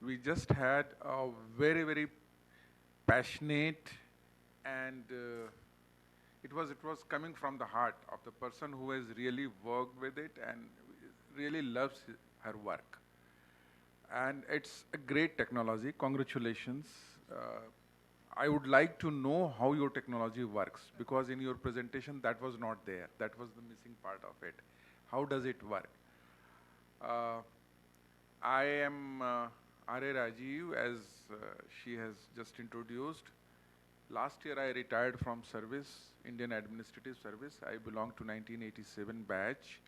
We just had a very, very passionate and it was coming from the heart of the person who has really worked with it and really loves her work. And it's a great technology. Congratulations. I would like to know how your technology works because in your presentation that was not there. That was the missing part of it. How does it work? Uh, I am R.A. Rajeev, as she has just introduced. Last year I retired from service, Indian Administrative Service. I belong to 1987 batch.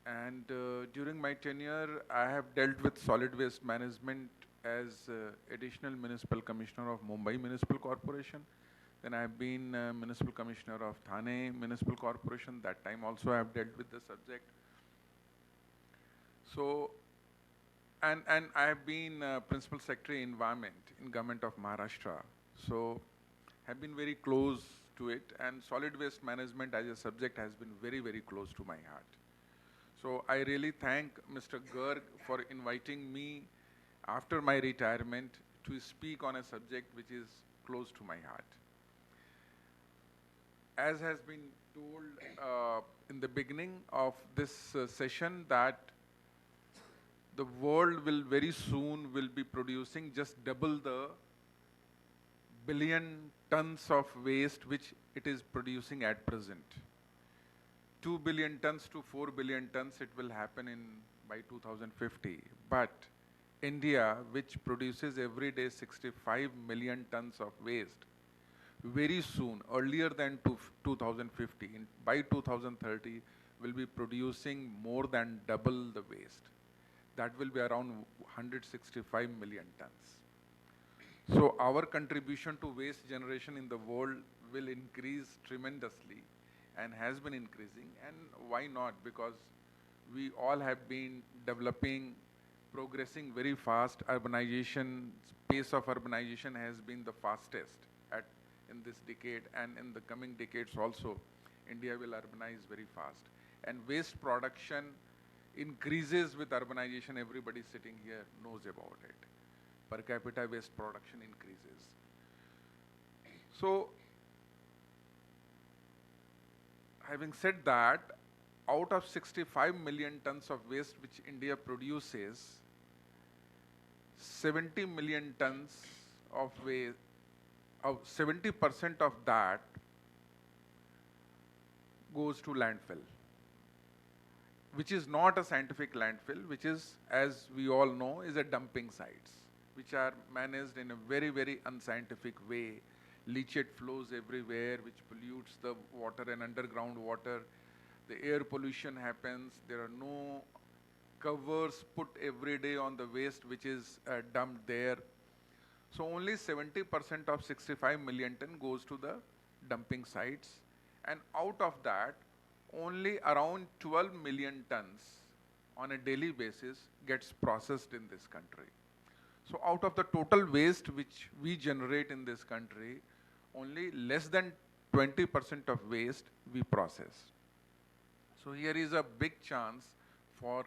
And during my tenure, I have dealt with solid waste management as Additional Municipal Commissioner of Mumbai Municipal Corporation. Then I have been Municipal Commissioner of Thane Municipal Corporation. That time also I have dealt with the subject. So, and I have been Principal Secretary Environment in Government of Maharashtra. So, have been very close to it, and solid waste management as a subject has been very, very close to my heart. So I really thank Mr. Garg for inviting me after my retirement to speak on a subject which is close to my heart. As has been told in the beginning of this session that the world will very soon will be producing just double the billion tons of waste which it is producing at present. 2 billion tons to 4 billion tons it will happen in by 2050. But India, which produces every day 65 million tons of waste, very soon, earlier than 2050, by 2030, will be producing more than double the waste. That will be around 165 million tons. So our contribution to waste generation in the world will increase tremendously and has been increasing. And why not? Because we all have been developing, progressing very fast. Urbanization, pace of urbanization has been the fastest in this decade, and in the coming decades also, India will urbanize very fast. And waste production increases with urbanization. Everybody sitting here knows about it. Per capita waste production increases. So, having said that, out of 65 million tons of waste which India produces, 70 million tons of waste, 70% of that goes to landfill, which is not a scientific landfill, which is, as we all know, is a dumping sites, which are managed in a very, very unscientific way. Leachate flows everywhere, which pollutes the water and underground water. The air pollution happens. There are no covers put every day on the waste which is dumped there. So only 70% of 65 million ton goes to the dumping sites. And out of that, only around 12 million tons on a daily basis gets processed in this country. So out of the total waste which we generate in this country, only less than 20% of waste we process. So here is a big chance for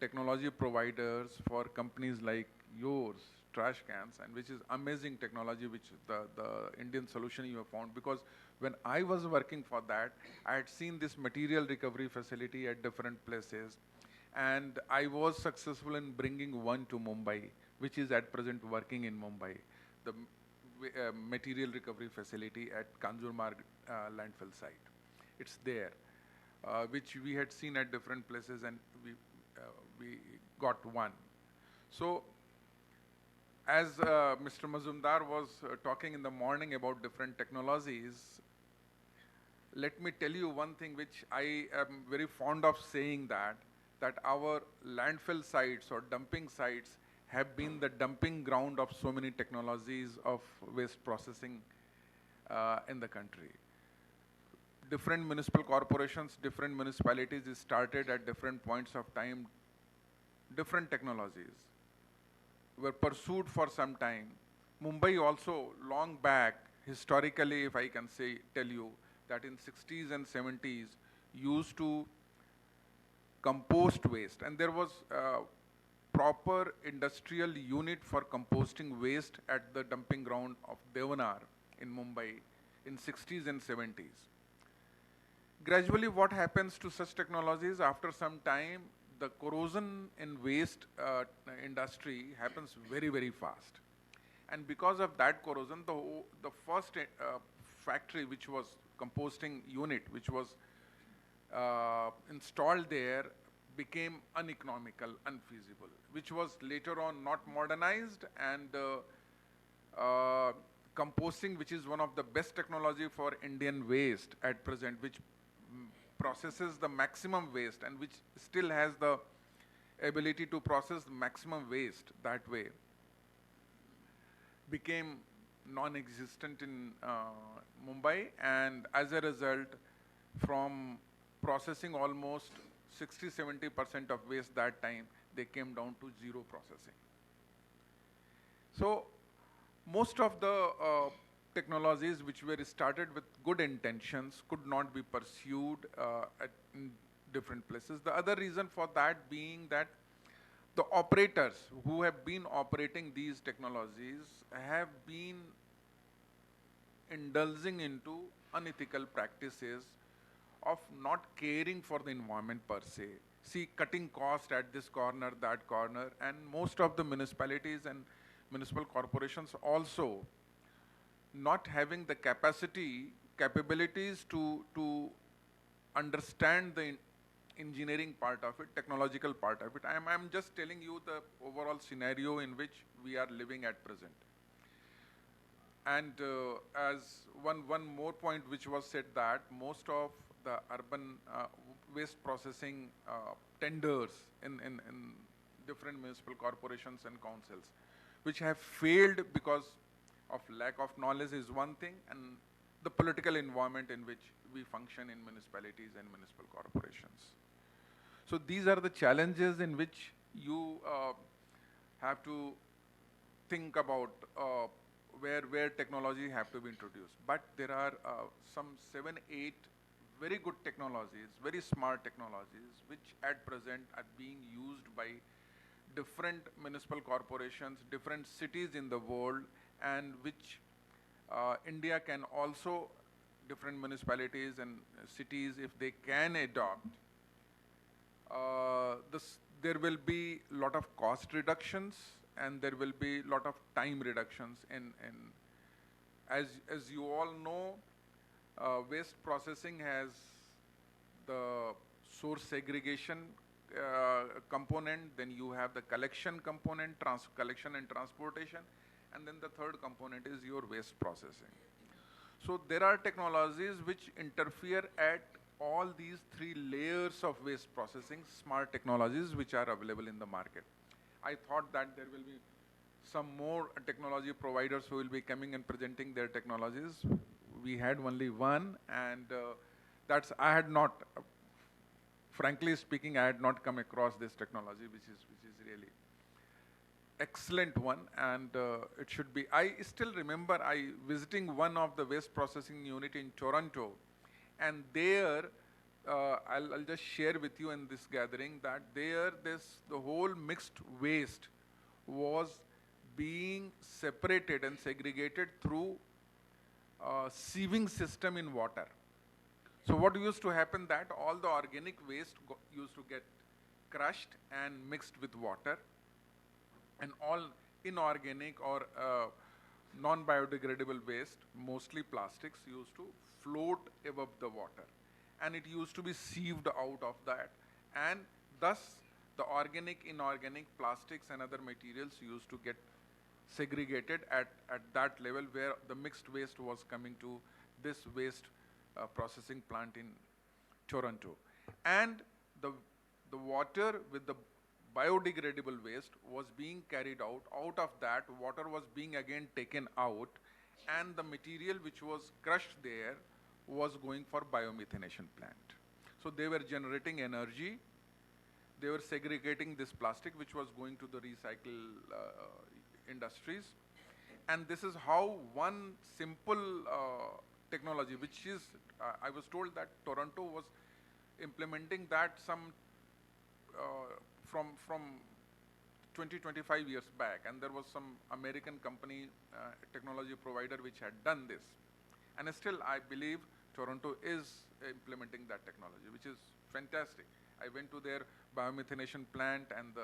technology providers, for companies like yours, trash cans, and which is amazing technology which the Indian solution you have found. Because when I was working for that, I had seen this material recovery facility at different places, and I was successful in bringing one to Mumbai, which is at present working in Mumbai, the material recovery facility at Kanjurmarg landfill site. It's there, which we had seen at different places, and we got one. So as Mr. Mazumdar was talking in the morning about different technologies, let me tell you one thing which I am very fond of saying, that our landfill sites or dumping sites have been the dumping ground of so many technologies of waste processing in the country. Different municipal corporations, different municipalities started at different points of time. Different technologies were pursued for some time. Mumbai also, long back, historically, if I can say, tell you, that in 60s and 70s, used to compost waste. And there was proper industrial unit for composting waste at the dumping ground of Devanar in Mumbai in 60s and 70s. Gradually, what happens to such technologies after some time, the corrosion in waste industry happens very, very fast. And because of that corrosion, the first factory which was composting unit, which was installed there, became uneconomical, unfeasible, which was later on not modernized, and composting, which is one of the best technology for Indian waste at present, which processes the maximum waste and which still has the ability to process the maximum waste that way, became non-existent in Mumbai, and as a result, from processing almost 60–70% of waste that time, they came down to zero processing. So most of the technologies which were started with good intentions could not be pursued in different places. The other reason for that being that the operators who have been operating these technologies have been indulging into unethical practices of not caring for the environment per se. See, cutting cost at this corner, that corner, and most of the municipalities and municipal corporations also not having the capabilities to understand the engineering part of it, technological part of it. I'm just telling you the overall scenario in which we are living at present. And as one more point which was said, that most of the urban waste processing tenders in different municipal corporations and councils, which have failed because of lack of knowledge is one thing, and the political environment in which we function in municipalities and municipal corporations. So these are the challenges in which you have to think about where technology have to be introduced. But there are some 7–8 very good technologies, very smart technologies, which at present are being used by different municipal corporations, different cities in the world, and which India can also, different municipalities and cities, if they can adopt, there will be a lot of cost reductions, and there will be a lot of time reductions as you all know, waste processing has the source segregation component, then you have the collection component, collection and transportation, and then the third component is your waste processing. So there are technologies which interfere at all these three layers of waste processing, smart technologies which are available in the market. I thought that there will be some more technology providers who will be coming and presenting their technologies. We had only one, and I had not, frankly speaking, I had not come across this technology, which is really excellent one, and it should be. I still remember I visiting one of the waste processing unit in Toronto, and there I'll just share with you in this gathering that there the whole mixed waste was being separated and segregated through sieving system in water. So what used to happen that all the organic waste used to get crushed and mixed with water, and all inorganic or non-biodegradable waste, mostly plastics, used to float above the water, and it used to be sieved out of that, and thus the organic, inorganic plastics and other materials used to get segregated at that level where the mixed waste was coming to this waste processing plant in Toronto. And the water with the biodegradable waste was being carried out. Out of that, water was being again taken out, and the material which was crushed there was going for biomethanation plant. So they were generating energy, they were segregating this plastic which was going to the recycle industries, and this is how one simple technology, which is, I was told that Toronto was implementing that some from 25 years back, and there was some American company, technology provider, which had done this. And still, I believe Toronto is implementing that technology, which is fantastic. I went to their biomethanation plant, and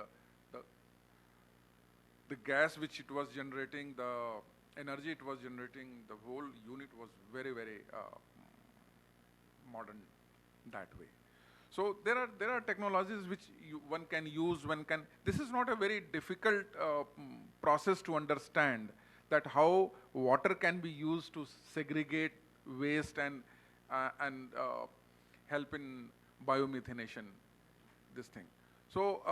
the gas which it was generating, the energy it was generating, the whole unit was very, very modern that way. So there are technologies which one can use. This is not a very difficult process to understand, that how water can be used to segregate waste and help in biomethanation, this thing. So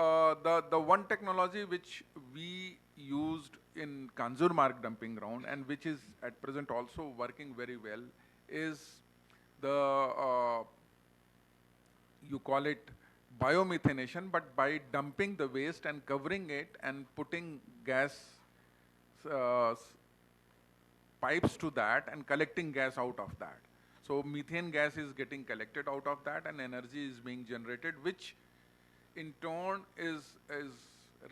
the one technology which we used in Kanjurmarg dumping ground, and which is at present also working very well, is the you call it biomethanation, but by dumping the waste and covering it and putting gas pipes to that and collecting gas out of that. So methane gas is getting collected out of that, and energy is being generated, which in turn is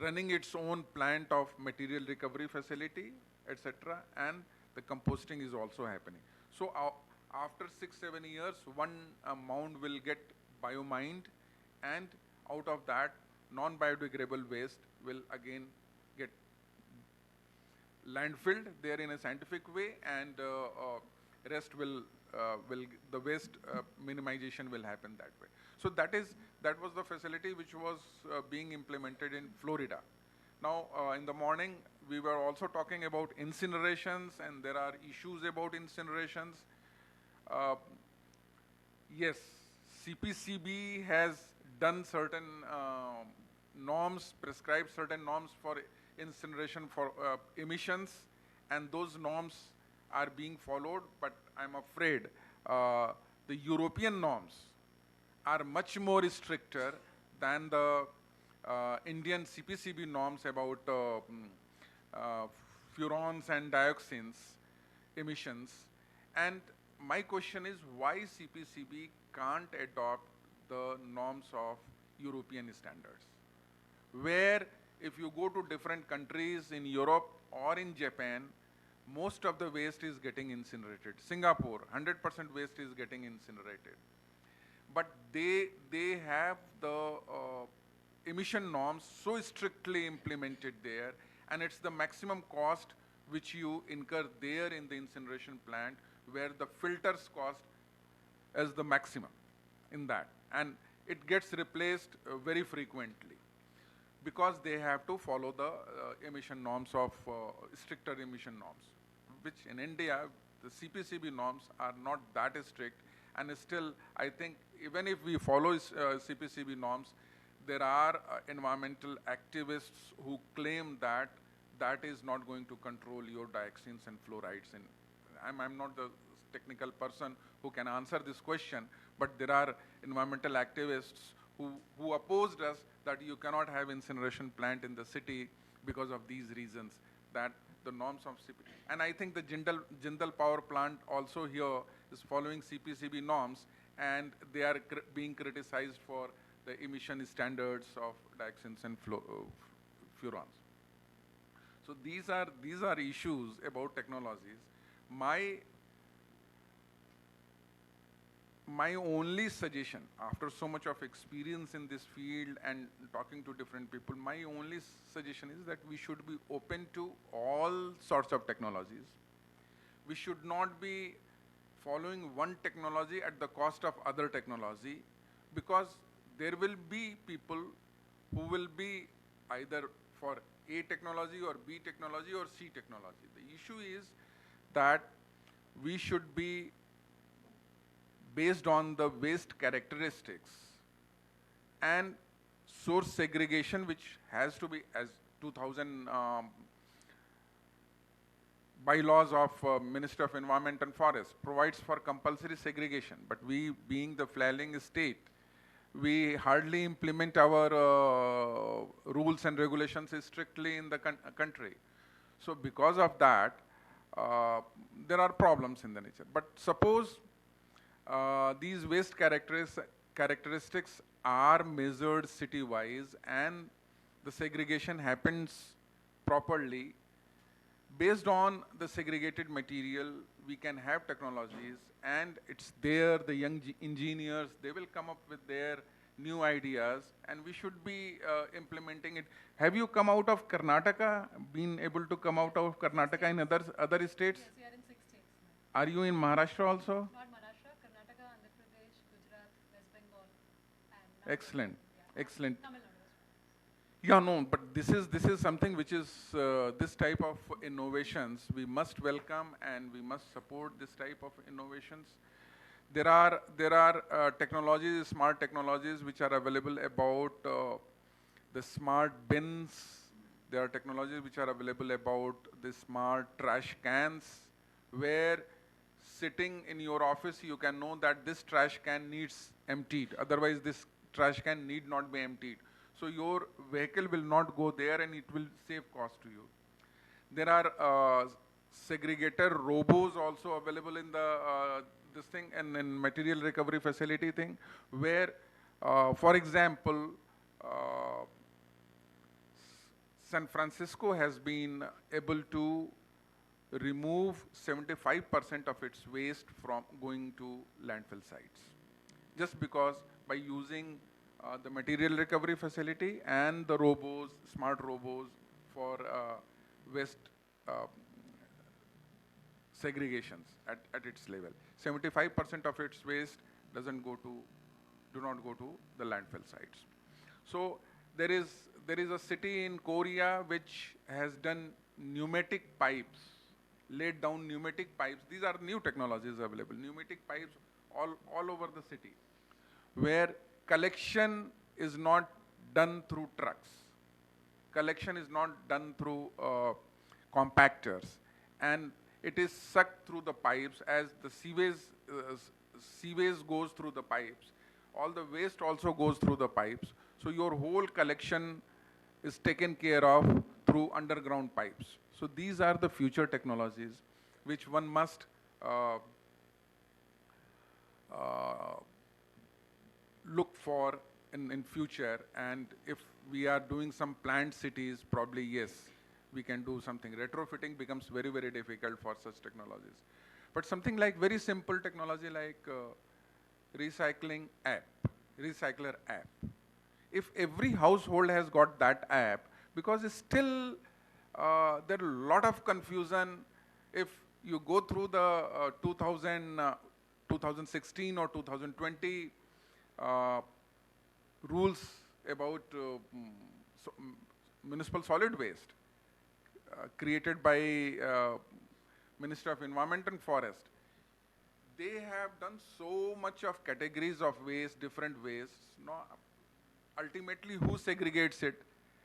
running its own plant of material recovery facility, etc. And the composting is also happening. So after 6-7 years, one mound will get biomined, and out of that, non-biodegradable waste will again get landfilled there in a scientific way, and rest will the waste minimization will happen that way. So that was the facility which was being implemented in Florida. Now in the morning we were also talking about incinerations, and there are issues about incinerations. Yes, CPCB has done certain norms, prescribed certain norms for incineration for emissions, and those norms are being followed, but I'm afraid the European norms are much more stricter than the Indian CPCB norms about furans and dioxins emissions. And my question is, why CPCB can't adopt the norms of European standards? Where if you go to different countries in Europe or in Japan, most of the waste is getting incinerated. Singapore, 100% waste is getting incinerated. But they have the emission norms so strictly implemented there, and it's the maximum cost which you incur there in the incineration plant, where the filters cost as the maximum in that. And it gets replaced very frequently, because they have to follow the emission norms of stricter emission norms, which in India, the CPCB norms are not that strict. And still, I think even if we follow CPCB norms, there are environmental activists who claim that that is not going to control your dioxins and fluorides. I'm not the technical person who can answer this question, but there are environmental activists who opposed us that you cannot have incineration plant in the city because of these reasons, that the norms of CP. And I think the Jindal power plant also here is following CPCB norms, and they are being criticized for the emission standards of dioxins and furans. So these are issues about technologies. My only suggestion, after so much of experience in this field and talking to different people, my only suggestion is that we should be open to all sorts of technologies. We should not be following one technology at the cost of other technology, because there will be people who will be either for A technology or B technology or C technology. The issue is that we should be based on the waste characteristics and source segregation, which has to be, as 2000 bylaws of Minister of Environment and Forest provides for compulsory segregation. But we, being the flailing state, we hardly implement our rules and regulations strictly in the country. So because of that, there are problems in the nature. But suppose these waste characteristics are measured city-wise, and the segregation happens properly. Based on the segregated material, we can have technologies, and it's there, the young engineers, they will come up with their new ideas, and we should be implementing it. Have you come out of Karnataka, been able to come out of Karnataka in other states? Yes, we are in 6 states now. Are you in Maharashtra also? Not Maharashtra, Karnataka, Andhra Pradesh, Gujarat, West Bengal, and now Excellent, yeah, excellent. Tamil Nadu as well. Yeah, no, but this is something which is this type of innovations we must welcome, and we must support this type of innovations. There are technologies, smart technologies which are available about the smart bins. There are technologies which are available about the smart trash cans, where sitting in your office you can know that this trash can needs emptied. Otherwise, this trash can need not be emptied. So your vehicle will not go there, and it will save cost to you. There are segregator robos also available in the this thing, and in material recovery facility thing, where, for example, San Francisco has been able to remove 75% of its waste from going to landfill sites, just because by using the material recovery facility and the robos, smart robos for waste segregations at its level. 75% of its waste do not go to the landfill sites. So there is a city in Korea which has done pneumatic pipes, laid down pneumatic pipes. These are new technologies available, pneumatic pipes all over the city, where collection is not done through trucks. Collection is not done through compactors, and it is sucked through the pipes. As the sewage goes through the pipes, all the waste also goes through the pipes. So your whole collection is taken care of through underground pipes. So these are the future technologies which one must look for in future. And if we are doing some planned cities, probably yes, we can do something. Retrofitting becomes very, very difficult for such technologies. But something like very simple technology like recycling app, recycler app. If every household has got that app, because it's still there are a lot of confusion. If you go through the 2016 or 2020 rules about municipal solid waste created by Ministry of Environment and Forest, they have done so much of categories of waste, different wastes. No, ultimately, who segregates it?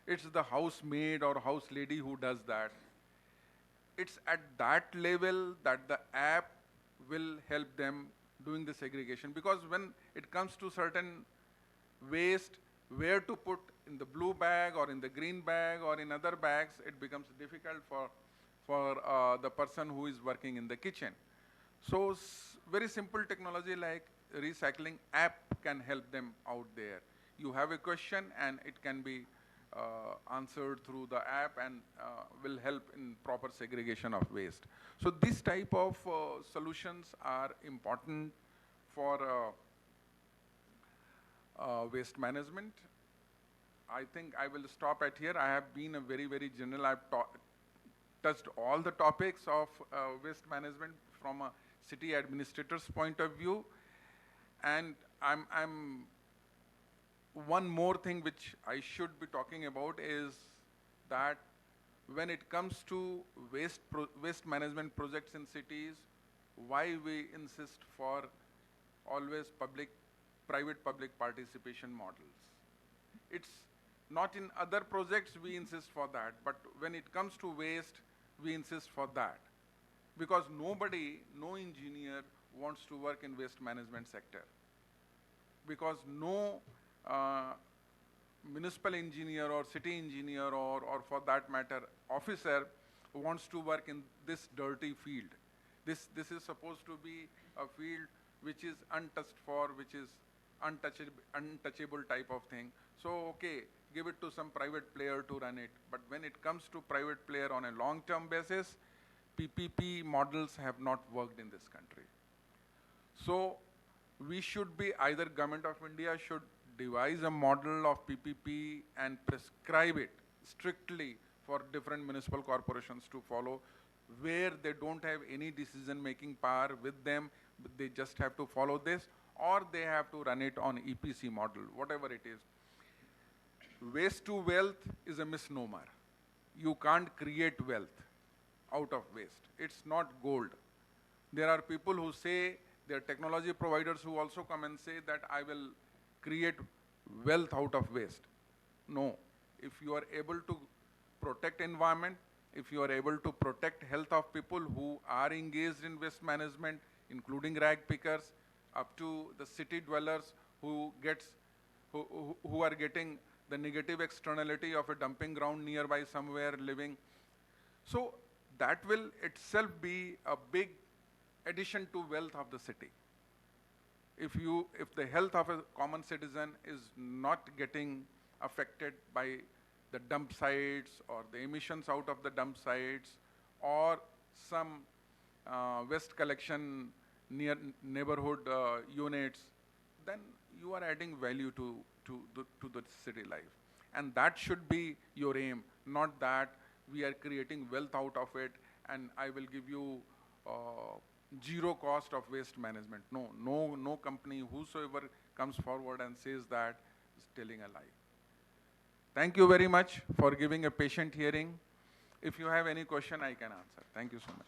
It's the housemaid or house lady who does that. It's at that level that the app will help them doing the segregation, because when it comes to certain waste, where to put, in the blue bag or in the green bag or in other bags, it becomes difficult for the person who is working in the kitchen. So very simple technology like recycling app can help them out there. You have a question and it can be answered through the app, and will help in proper segregation of waste. So this type of solutions are important for waste management. I think I will stop at here. I have been a very, very general. I've touched all the topics of waste management from a city administrator's point of view. And I'm one more thing which I should be talking about is that when it comes to waste management projects in cities, why we insist for always private-public participation models. It's not in other projects we insist for that, but when it comes to waste, we insist for that. Because no engineer wants to work in waste management sector. Because no municipal engineer or city engineer or for that matter officer wants to work in this dirty field. This is supposed to be a field which is untouched for, which is untouchable type of thing. So okay, give it to some private player to run it. But when it comes to private player on a long-term basis, PPP models have not worked in this country. So we should be, either Government of India should devise a model of PPP and prescribe it strictly for different municipal corporations to follow, where they don't have any decision-making power with them, but they just have to follow this, or they have to run it on EPC model, whatever it is. Waste to wealth is a misnomer. You can't create wealth out of waste. It's not gold. There are people who say, there are technology providers who also come and say that I will create wealth out of waste. No. If you are able to protect environment, if you are able to protect health of people who are engaged in waste management, including rag pickers, up to the city dwellers who are getting the negative externality of a dumping ground nearby somewhere living. So that will itself be a big addition to wealth of the city. If the health of a common citizen is not getting affected by the dump sites or the emissions out of the dump sites or some waste collection near neighborhood units, then you are adding value to the city life. And that should be your aim, not that we are creating wealth out of it and I will give you zero cost of waste management. No company, whosoever comes forward and says that is telling a lie. Thank you very much for giving a patient hearing. If you have any question, I can answer. Thank you so much.